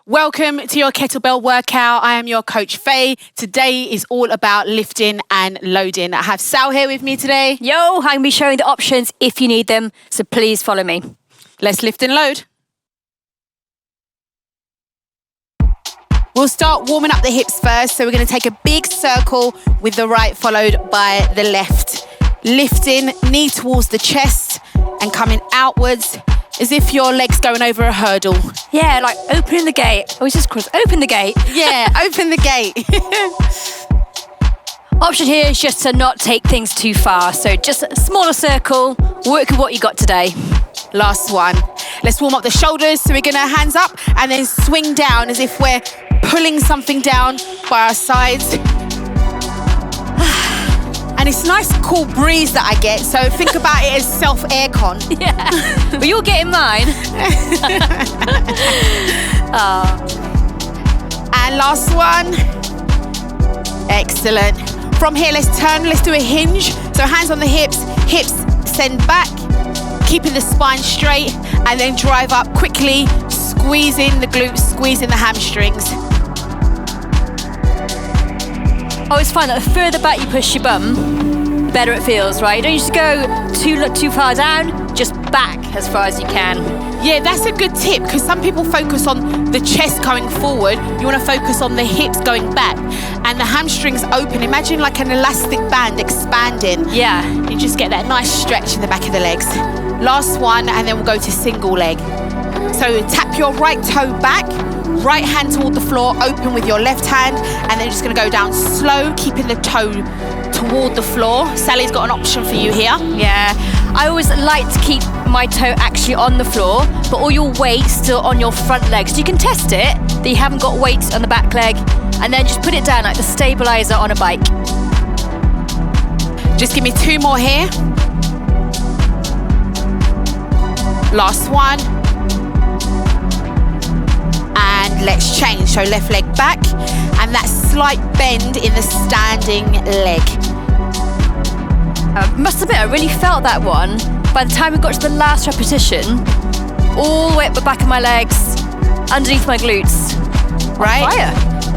Welcome to your kettlebell workout. I am your coach, Faye. Today is all about lifting and loading. I have Sal here with me today. Yo, I'm going to be showing the options if you need them, so please follow me. Let's lift and load. We'll start warming up the hips first. So we're going to take a big circle with the right followed by the left. Lifting, knee towards the chest and coming outwards as if your leg's going over a hurdle. Yeah, like opening the gate. Oh, it's just cross. Open the gate. Yeah, open the gate. Option here is just to not take things too far. So just a smaller circle, work with what you got today. Last one. Let's warm up the shoulders. So we're going to hands up and then swing down as if we're pulling something down by our sides. And it's a nice cool breeze that I get. So think about it as self-aircon. Yeah, but you're getting mine. And last one. Excellent. From here, let's turn. Let's do a hinge. So hands on the hips send back, keeping the spine straight, and then drive up quickly, squeezing the glutes, squeezing the hamstrings. Oh, it's fun. The further back you push your bum, the better it feels, right? You don't just go too far down, just back as far as you can. Yeah, that's a good tip because some people focus on the chest going forward. You want to focus on the hips going back and the hamstrings open. Imagine like an elastic band expanding. Yeah. You just get that nice stretch in the back of the legs. Last one, and then we'll go to single leg. So tap your right toe back, right hand toward the floor, open with your left hand, and then just gonna go down slow, keeping the toe toward the floor. Sally's got an option for you here. Yeah, I always like to keep my toe actually on the floor, but all your weight still on your front leg. So you can test it, that you haven't got weight on the back leg, and then just put it down like the stabilizer on a bike. Just give me two more here. Last one. And let's change. So left leg back, and that slight bend in the standing leg. I must admit, I really felt that one. By the time we got to the last repetition, all the way up the back of my legs, underneath my glutes. Right? Fire.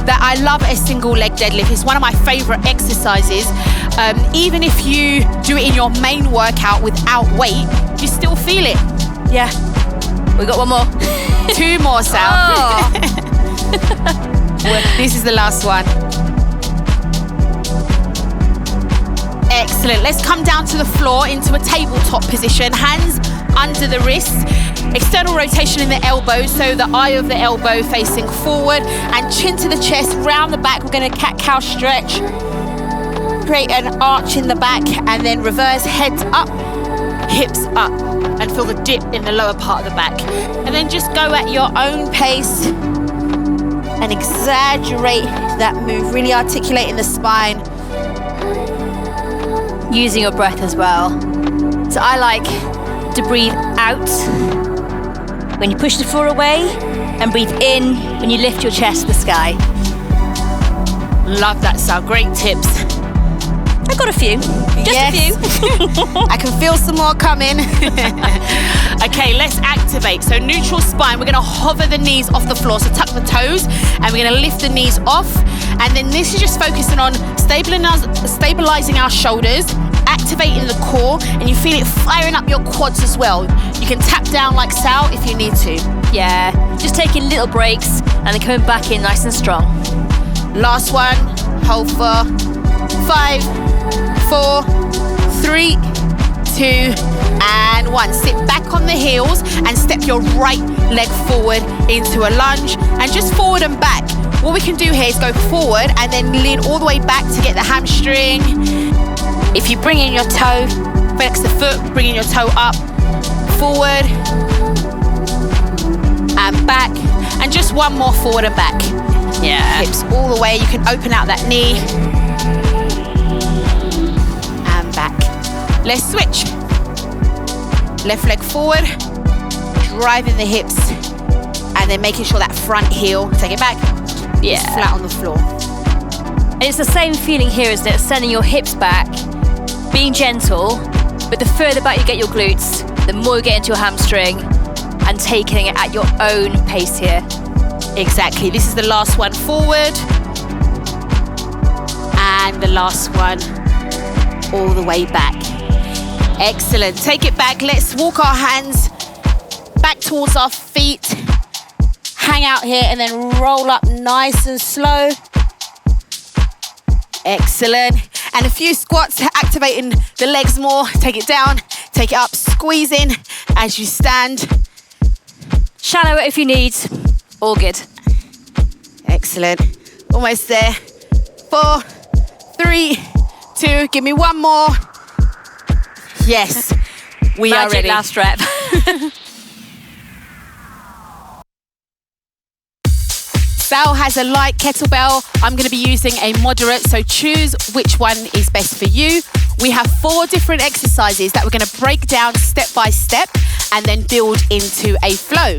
That I love a single leg deadlift. It's one of my favorite exercises. Even if you do it in your main workout without weight, you still feel it. Yeah. We got one more. Two more, Sal. Oh. This is the last one. Excellent. Let's come down to the floor into a tabletop position. Hands under the wrists. External rotation in the elbows, so the eye of the elbow facing forward, and chin to the chest, round the back. We're going to cat-cow stretch. Create an arch in the back, and then reverse, heads up, hips up, and feel the dip in the lower part of the back. And then just go at your own pace and exaggerate that move, really articulating the spine. Using your breath as well. So I like to breathe out when you push the floor away, and breathe in when you lift your chest to the sky. Love that, Sal. Great tips. I got a few. Just a few. I can feel some more coming. Okay, let's activate. So neutral spine, we're gonna hover the knees off the floor. So tuck the toes, and we're gonna lift the knees off. And then this is just focusing on stabilizing our shoulders, activating the core, and you feel it firing up your quads as well. You can tap down like Sal if you need to. Yeah, just taking little breaks and then coming back in nice and strong. Last one, hold for 5, 4, 3, 2, and 1. Sit back on the heels and step your right leg forward into a lunge, and just forward and back. What we can do here is go forward and then lean all the way back to get the hamstring. If you bring in your toe, flex the foot, bring in your toe up, forward and back, and just one more forward and back. Yeah. Hips all the way. You can open out that knee and back. Let's switch. Left leg forward, driving the hips, and then making sure that front heel, take it back, Yeah. is flat on the floor. And it's the same feeling here, isn't it? Sending your hips back, being gentle, but the further back you get your glutes, the more you get into your hamstring, and taking it at your own pace here. Exactly. This is the last one forward. And the last one all the way back. Excellent. Take it back. Let's walk our hands back towards our feet. Hang out here and then roll up nice and slow. Excellent. And a few squats, activating the legs more. Take it down, take it up, squeeze in as you stand. Shallow if you need. All good. Excellent. Almost there. 4, 3, 2. Give me one more. Yes, we are ready. Last rep. Sal has a light kettlebell. I'm going to be using a moderate, so choose which one is best for you. We have 4 different exercises that we're going to break down step by step and then build into a flow.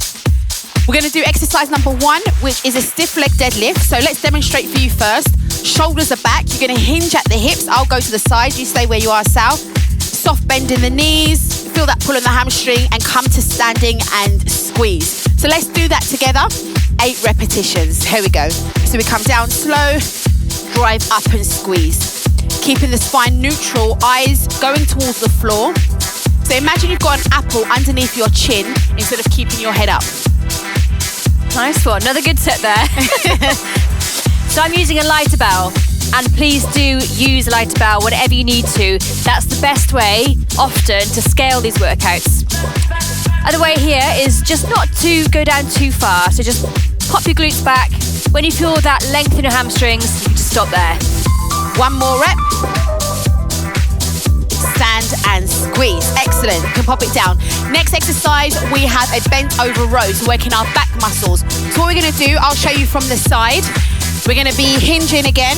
We're going to do exercise number 1, which is a stiff leg deadlift. So let's demonstrate for you first. Shoulders are back. You're going to hinge at the hips. I'll go to the side. You stay where you are, Sal. Soft bend in the knees. Feel that pull in the hamstring and come to standing and squeeze. So let's do that together. 8 repetitions. Here we go. So we come down slow, drive up and squeeze. Keeping the spine neutral, eyes going towards the floor. So imagine you've got an apple underneath your chin instead of keeping your head up. Nice one. Another good set there. So I'm using a lighter bell, and please do use a lighter bell whenever you need to. That's the best way, often, to scale these workouts. Other way here is just not to go down too far. So just pop your glutes back. When you feel that length in your hamstrings, you can just stop there. One more rep. Stand and squeeze. Excellent. You can pop it down. Next exercise, we have a bent over row, so working our back muscles. So what we're going to do, I'll show you from the side. We're going to be hinging again,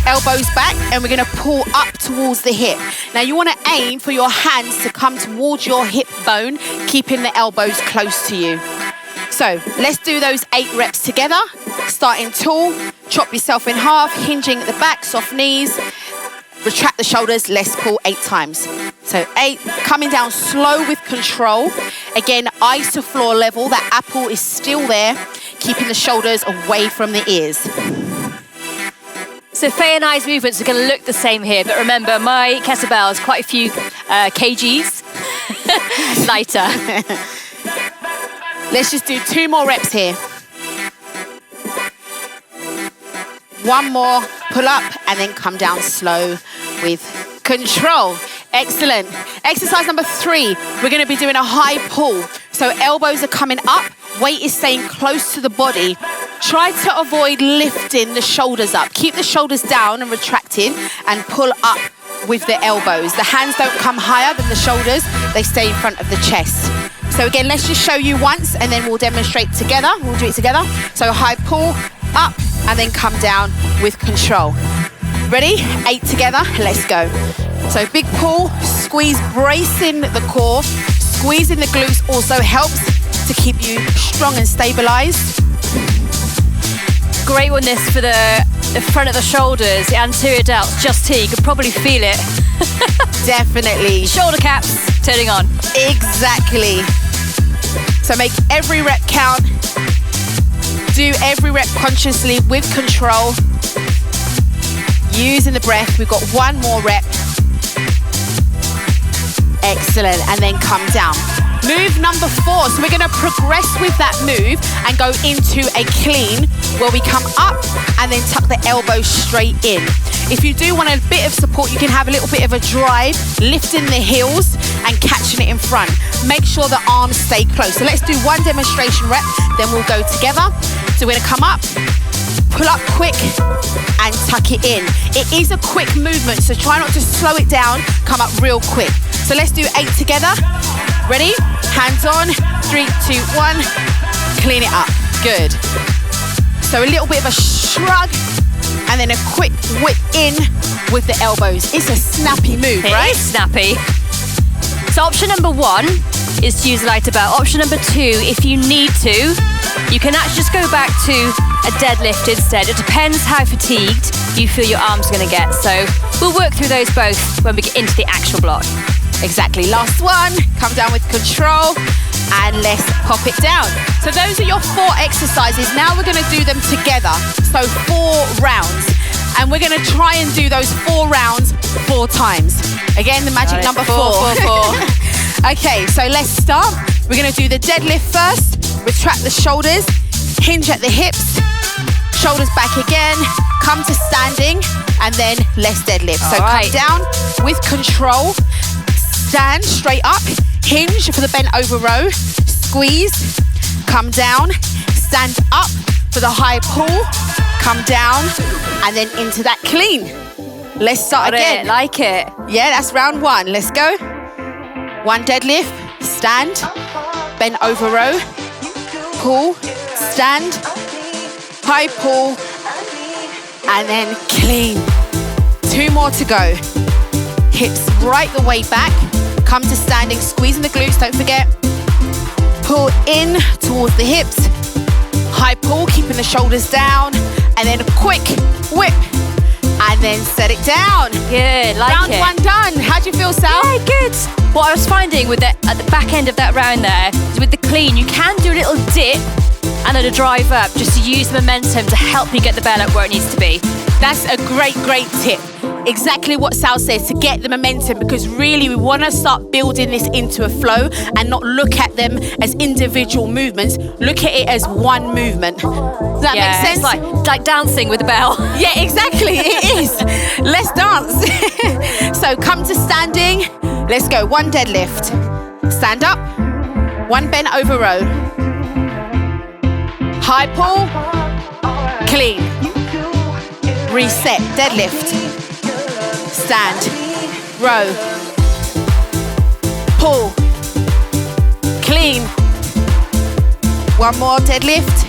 elbows back, and we're going to pull up towards the hip. Now you want to aim for your hands to come towards your hip bone, keeping the elbows close to you. So let's do those 8 reps together. Starting tall, chop yourself in half, hinging at the back, soft knees. Retract the shoulders, let's pull 8 times. So 8, coming down slow with control. Again, eyes to floor level, that apple is still there, keeping the shoulders away from the ears. So Faye and I's movements are going to look the same here, but remember, my kettlebell is quite a few kgs lighter. Let's just do 2 more reps here. 1 more, pull up, and then come down slow with control. Excellent. Exercise number 3, we're going to be doing a high pull. So elbows are coming up, weight is staying close to the body. Try to avoid lifting the shoulders up. Keep the shoulders down and retracting, and pull up with the elbows. The hands don't come higher than the shoulders, they stay in front of the chest. So again, let's just show you once and then we'll demonstrate together. We'll do it together. So high pull, up, and then come down with control. Ready? 8 together, let's go. So big pull, squeeze, bracing the core. Squeezing the glutes also helps to keep you strong and stabilized. Great one this for the front of the shoulders, the anterior delts, just here, you could probably feel it. Definitely. Shoulder caps turning on. Exactly. So make every rep count. Do every rep consciously with control. Using the breath. We've got 1 more rep. Excellent. And then come down. Move number 4. So we're going to progress with that move and go into a clean where we come up and then tuck the elbows straight in. If you do want a bit of support, you can have a little bit of a drive, lifting the heels and catching it in front. Make sure the arms stay close. So let's do 1 demonstration rep, then we'll go together. So we're going to come up, pull up quick and tuck it in. It is a quick movement, so try not to slow it down, come up real quick. So let's do 8 together. Ready? Hands on. 3, 2, 1. Clean it up. Good. So a little bit of a shrug and then a quick whip in with the elbows. It's a snappy move, right? It is snappy. So option number 1 is to use a lighter belt. Option number 2, if you need to, you can actually just go back to a deadlift instead. It depends how fatigued you feel your arms are going to get. So we'll work through those both when we get into the actual block. Exactly. Last one. Come down with control. and let's pop it down. So those are your 4 exercises. Now we're gonna do them together. So 4 rounds. And we're gonna try and do those 4 rounds 4 times. Again, the magic number 4. 4. Okay, so let's start. We're gonna do the deadlift first. Retract the shoulders, hinge at the hips, shoulders back again, come to standing, and then let's deadlift. So come down with control, stand straight up, hinge for the bent over row, squeeze, come down, stand up for the high pull, come down, and then into that clean. Let's start again. Like it. Yeah, that's round 1. Let's go. 1 deadlift, stand, bent over row, pull, stand, high pull, and then clean. 2 more to go. Hips right the way back. Come to standing, squeezing the glutes, don't forget. Pull in towards the hips. High pull, keeping the shoulders down. And then a quick whip. And then set it down. Good, like round it. 1 done. How'd you feel, Sal? Yeah, good. What I was finding with at the back end of that round there is with the clean, you can do a little dip and then a drive up just to use the momentum to help you get the bell up where it needs to be. That's a great tip. Exactly what Sal says, to get the momentum, because really we want to start building this into a flow and not look at them as individual movements. Look at it as one movement. Does that make sense? It's like dancing with a bell. Yeah, exactly. It is. Let's dance. So come to standing. Let's go. 1 deadlift. Stand up. 1 bent over row. High pull. Clean. Reset. Deadlift. Stand. Row. Pull. Clean. 1 more deadlift.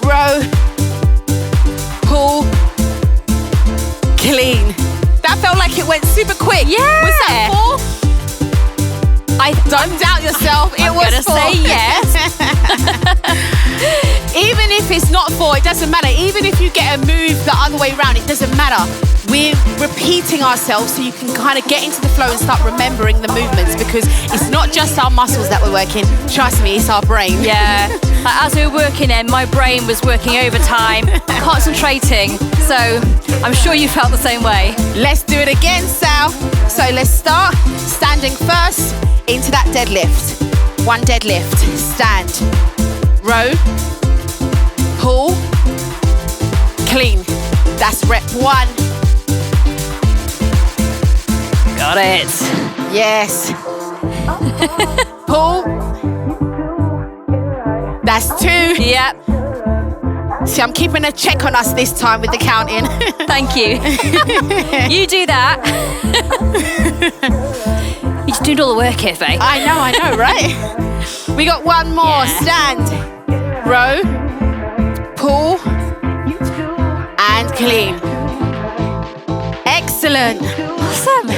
Row. Pull. Clean. That felt like it went super quick. Yeah. Was that 4? Don't doubt yourself. It was 4. Say yes. Even if it's not 4, it doesn't matter. Even if you get a move the other way around, it doesn't matter. We're repeating ourselves so you can kind of get into the flow and start remembering the movements, because it's not just our muscles that we're working. Trust me, it's our brain. Yeah. As we were working in, my brain was working overtime, concentrating. So I'm sure you felt the same way. Let's do it again, Sal. So let's start standing first into that deadlift. 1 deadlift, stand, row, pull, clean. That's rep 1. Got it. Yes. Pull. That's 2. Yep. See, I'm keeping a check on us this time with the counting. Thank you. You do that. You're just doing all the work here, Faye. I know, right? We got 1 more. Yeah. Stand, row, pull, and clean. Excellent. Awesome.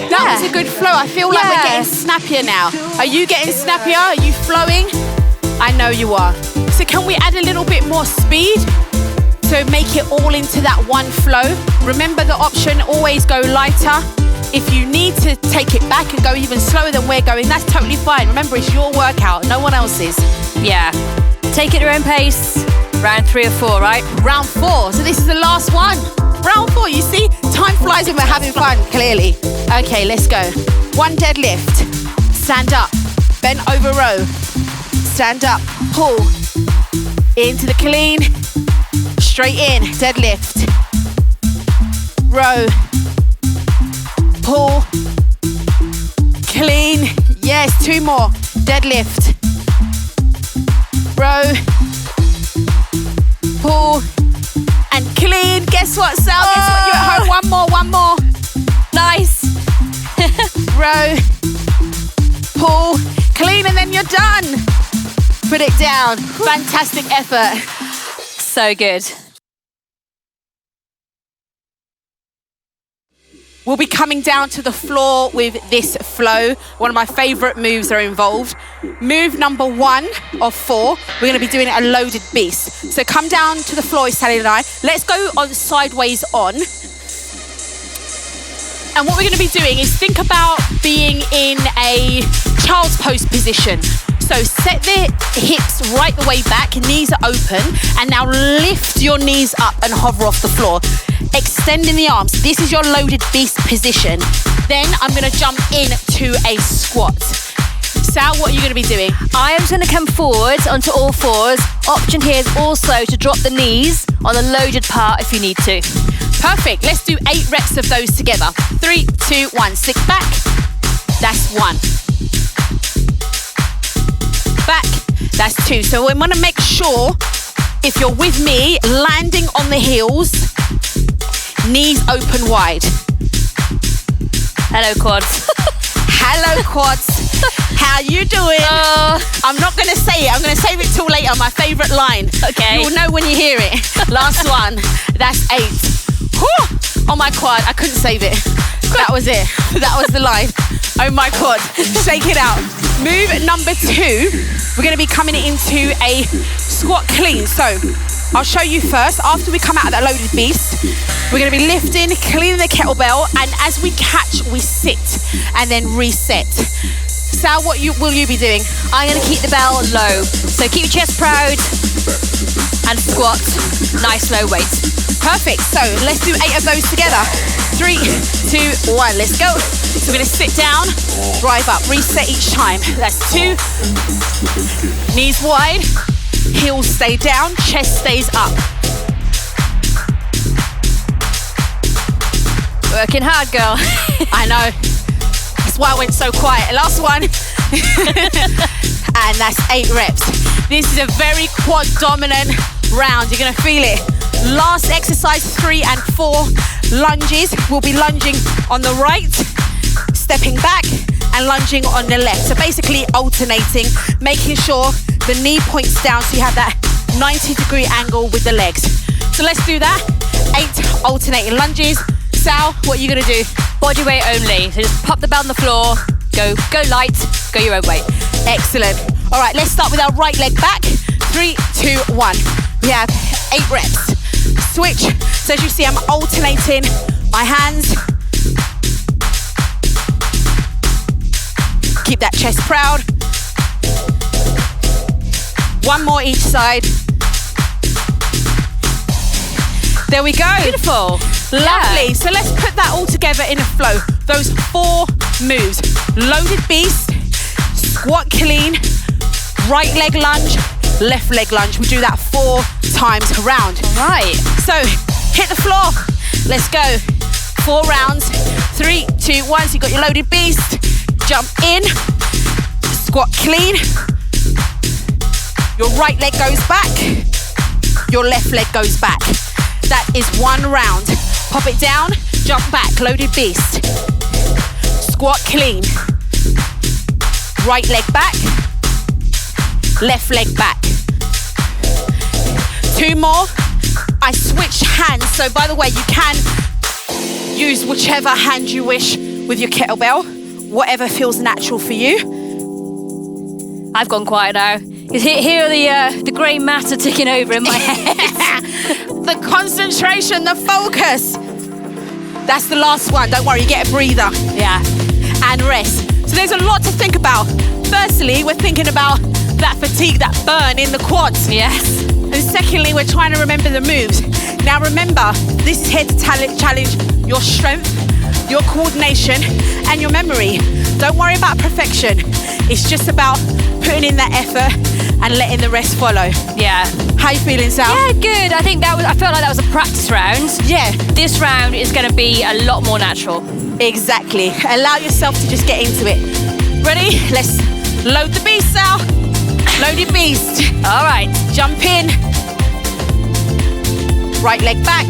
That was a good flow. I feel like we're getting snappier now. Are you getting snappier? Are you flowing? I know you are. So can we add a little bit more speed to make it all into that one flow? Remember the option, always go lighter. If you need to take it back and go even slower than we're going, that's totally fine. Remember, it's your workout, no one else's. Yeah. Take it at your own pace. Round 3 or 4, right? Round 4. So this is the last one. Round 4, you see? Time flies when we're having fun, clearly. Okay, let's go. 1 deadlift. Stand up. Bent over row. Stand up. Pull. Into the clean. Straight in. Deadlift. Row. Pull. Clean. Yes, 2 more. Deadlift. Row. Pull. And clean. Guess what, Sal? Guess what? You're at home. 1 more. Nice. Row. Pull. Clean, and then you're done. Put it down. Fantastic effort. So good. We'll be coming down to the floor with this flow. One of my favorite moves are involved. Move number 1 of 4. We're going to be doing a loaded beast. So come down to the floor, Sally and I. Let's go on sideways on. And what we're going to be doing is think about being in a child's pose position. So set the hips right the way back, knees are open, and now lift your knees up and hover off the floor. Extending the arms. This is your loaded beast position. Then I'm going to jump into a squat. Sal, what are you going to be doing? I am going to come forward onto all fours. Option here is also to drop the knees on the loaded part if you need to. Perfect. Let's do 8 reps of those together. 3, 2, 1. Sit back. That's 1. Back. That's 2. So we want to make sure, if you're with me, landing on the heels, knees open wide. Hello, quads. Hello, quads. How you doing? I'm not going to say it. I'm going to save it till later. My favourite line. Okay. You'll know when you hear it. Last one. That's 8. Whew. On my quad. I couldn't save it. That was it. That was the line. Oh my quad. Shake it out. Move number 2. We're going to be coming into a squat clean. So I'll show you first. After we come out of that loaded beast, we're going to be lifting, cleaning the kettlebell, and as we catch, we sit and then reset. Sal, what will you be doing? I'm going to keep the bell low. So keep your chest proud and squat. Nice low weight. Perfect. So let's do 8 of those together. 3, 2, 1. Let's go. So we're going to sit down, drive up, reset each time. That's 2. Knees wide, heels stay down, chest stays up. Working hard, girl. I know. That's why I went so quiet. Last one. And that's 8 reps. This is a very quad dominant round. You're going to feel it. Last exercise, 3 and 4 lunges. We'll be lunging on the right, stepping back and lunging on the left. So basically alternating, making sure the knee points down so you have that 90-degree angle with the legs. So let's do that. 8 alternating lunges. Sal, what are you going to do? Body weight only. So just pop the bell on the floor, go light, go your own weight. Excellent. All right, let's start with our right leg back. 3, 2, 1. We have 8 reps. Switch. So as you see, I'm alternating my hands. Keep that chest proud. 1 more each side. There we go. Beautiful. Lovely. Yeah. So let's put that all together in a flow. Those 4 moves. Loaded beast, squat clean, right leg lunge, left leg lunge. We do that 4 times around. All right. So hit the floor. Let's go. 4 rounds. 3, 2, 1. So you got your loaded beast. Jump in. Squat clean. Your right leg goes back. Your left leg goes back. That is 1 round. Pop it down. Jump back. Loaded beast. Squat clean. Right leg back. Left leg back. 2 more. I switch hands. So by the way, you can use whichever hand you wish with your kettlebell. Whatever feels natural for you. I've gone quiet now. Here are the grey matter ticking over in my head. The concentration, the focus. That's the last one. Don't worry, you get a breather. Yeah. And rest. So there's a lot to think about. Firstly, we're thinking about that fatigue, that burn in the quads. Yes. And secondly, we're trying to remember the moves. Now remember, this is here to challenge your strength, your coordination, and your memory. Don't worry about perfection. It's just about putting in that effort and letting the rest follow. Yeah. How you feeling, Sal? Yeah, good. I felt like that was a practice round. Yeah. This round is going to be a lot more natural. Exactly. Allow yourself to just get into it. Ready? Let's load the beast, Sal. Loaded beast. All right. Jump in. Right leg back.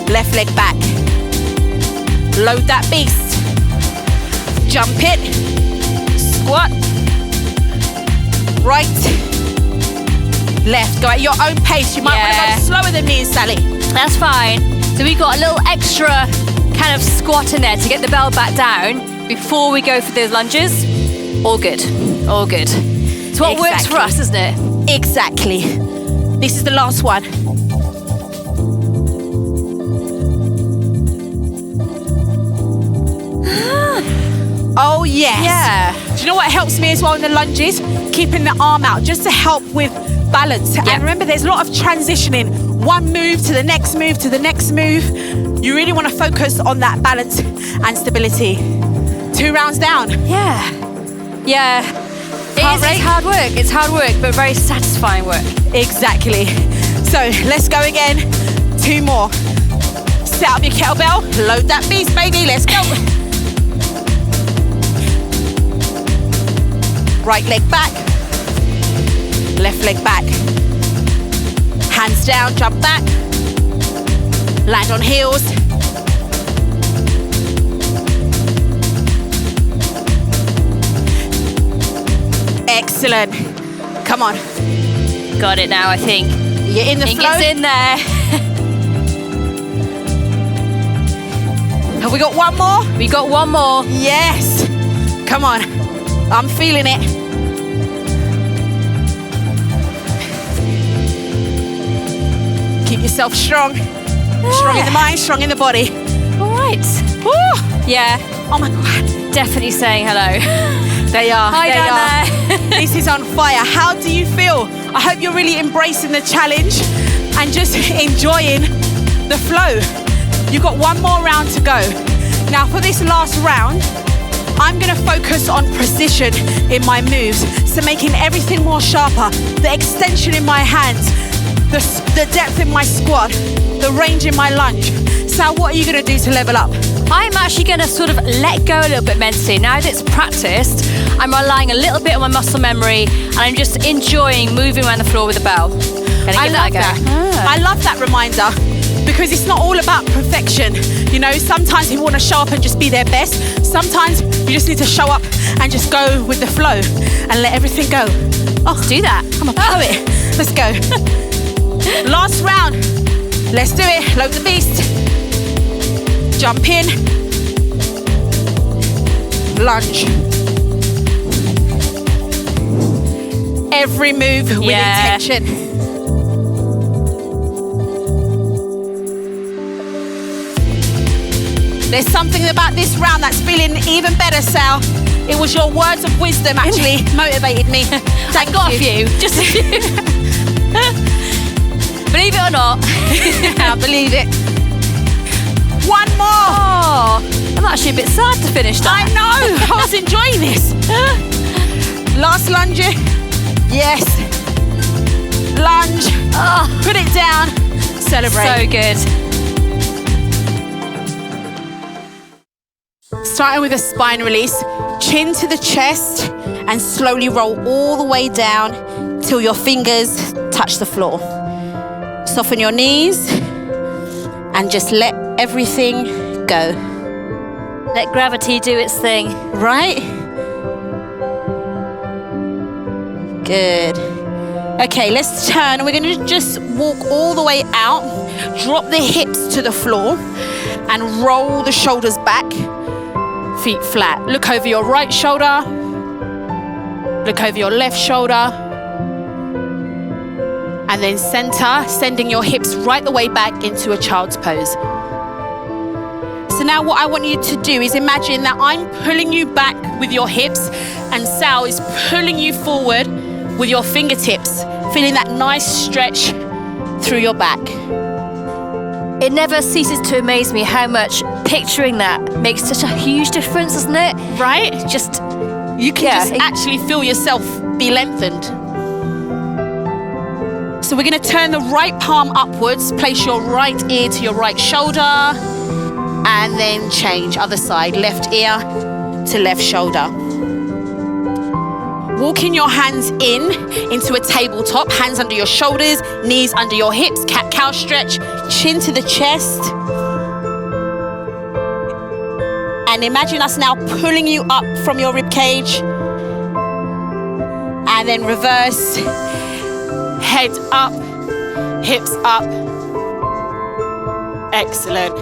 Left leg back. Load that beast. Jump it. Squat. Right. Left. Go at your own pace. You might want to go slower than me and Sally. That's fine. So we've got a little extra kind of squat in there to get the bell back down before we go for those lunges. All good. All good. It's what works for us, isn't it? Exactly. This is the last one. Oh, yes. Yeah. Do you know what helps me as well in the lunges? Keeping the arm out, just to help with balance. Yeah. And remember, there's a lot of transitioning. One move to the next move to the next move. You really want to focus on that balance and stability. 2 rounds down. Yeah. Yeah. It's hard work. It's hard work, but very satisfying work. Exactly. So let's go again. 2 more. Set up your kettlebell. Load that beast, baby. Let's go. Right leg back. Left leg back. Hands down, jump back. Land on heels. Excellent. Come on. Got it now, I think. You're in the flow. It's in there. Have we got one more? We got one more. Yes. Come on. I'm feeling it. Keep yourself strong. Strong in the mind, strong in the body. All right. Woo. Yeah. Oh my God. Definitely saying hello. They are. Hi they down are. there. This is on fire. How do you feel? I hope you're really embracing the challenge and just enjoying the flow. You've got one more round to go. Now for this last round, I'm gonna focus on precision in my moves. So making everything more sharper, the extension in my hands, the depth in my squat, the range in my lunge. Sal, what are you gonna do to level up? I'm actually going to sort of let go a little bit mentally. Now that it's practiced, I'm relying a little bit on my muscle memory and I'm just enjoying moving around the floor with the bell. I love that. I love that reminder because it's not all about perfection. You know, sometimes people want to show up and just be their best. Sometimes you just need to show up and just go with the flow and let everything go. Oh, Let's do that. I'm a poet. Let's go. Last round. Let's do it. Load the beast. Jump in, lunge. Every move with intention. There's something about this round that's feeling even better, Sal. It was your words of wisdom actually motivated me. I got a few, just a few. Believe it or not. I believe it. One more. Oh, I'm actually a bit sad to finish that. I know. I was enjoying this. Last lunge. Yes. Lunge. Oh, Put it down. Celebrate. so good. Starting with a spine release. Chin to the chest and slowly roll all the way down till your fingers touch the floor. Soften your knees and just let everything go. Let gravity do its thing. Right? Good. Okay, let's turn. We're going to just walk all the way out. Drop the hips to the floor and roll the shoulders back. Feet flat. Look over your right shoulder. Look over your left shoulder. And then center, sending your hips right the way back into a child's pose. So now what I want you to do is imagine that I'm pulling you back with your hips and Sal is pulling you forward with your fingertips, feeling that nice stretch through your back. It never ceases to amaze me how much picturing that makes such a huge difference, doesn't it? Right? Just, You can just actually feel yourself be lengthened. So we're going to turn the right palm upwards, place your right ear to your right shoulder, and then change other side, left ear to left shoulder. Walking your hands into a tabletop, hands under your shoulders, knees under your hips, cat-cow stretch, chin to the chest. And imagine us now pulling you up from your rib cage. And then reverse, head up, hips up. Excellent.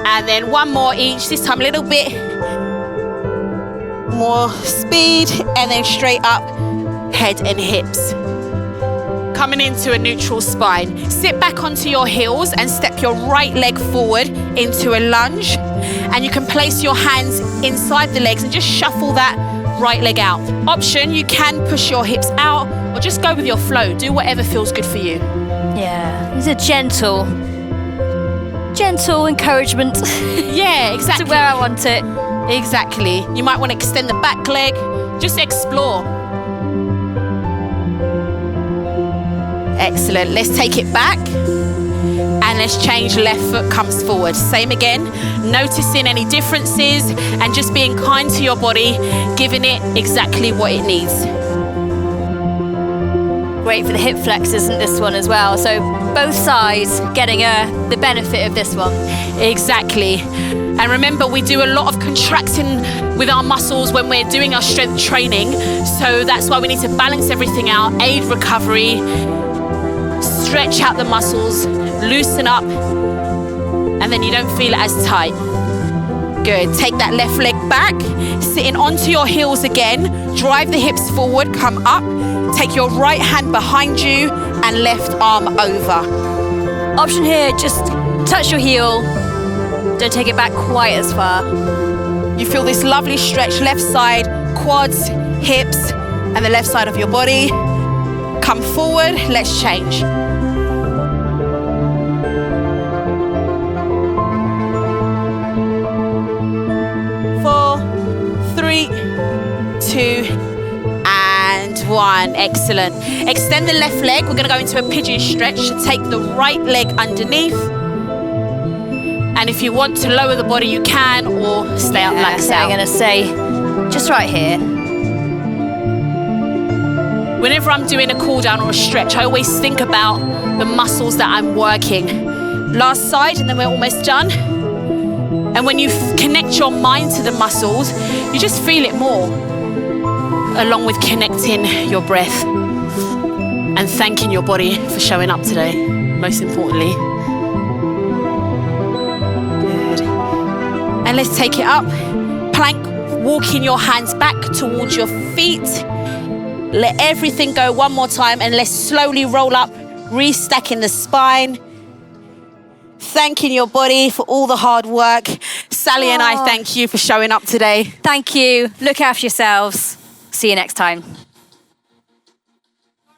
And then one more each, this time a little bit more speed, and then straight up, head and hips. coming into a neutral spine. Sit back onto your heels and step your right leg forward into a lunge. And you can place your hands inside the legs and just shuffle that right leg out. Option, you can push your hips out or just go with your flow. Do whatever feels good for you. Yeah, these are gentle encouragement. Yeah, exactly. To where I want it. Exactly. You might want to extend the back leg. Just explore. Excellent. Let's take it back. And let's change. Left foot comes forward. Same again. Noticing any differences and just being kind to your body, giving it exactly what it needs. Great for the hip flexors, isn't this one as well? So both sides getting the benefit of this one. Exactly. And remember, we do a lot of contracting with our muscles when we're doing our strength training. So that's why we need to balance everything out, aid recovery, stretch out the muscles, loosen up, and then you don't feel it as tight. Good. Take that left leg back, sitting onto your heels again. Drive the hips forward, come up. Take your right hand behind you and left arm over. Option here, just touch your heel. Don't take it back quite as far. You feel this lovely stretch, left side, quads, hips, and the left side of your body. Come forward, let's change. Four, three, two, and one. Excellent. Extend the left leg. We're going to go into a pigeon stretch. Take the right leg underneath. And if you want to lower the body, you can, or stay up like so. I'm going to say, just right here. Whenever I'm doing a cool down or a stretch, I always think about the muscles that I'm working. Last side, and then we're almost done. And when you connect your mind to the muscles, you just feel it more, along with connecting your breath and thanking your body for showing up today, most importantly. Good. And let's take it up. Plank, walking your hands back towards your feet. Let everything go one more time, and let's slowly roll up, restacking the spine. Thanking your body for all the hard work. Sally and I thank you for showing up today. Thank you. Look after yourselves. See you next time.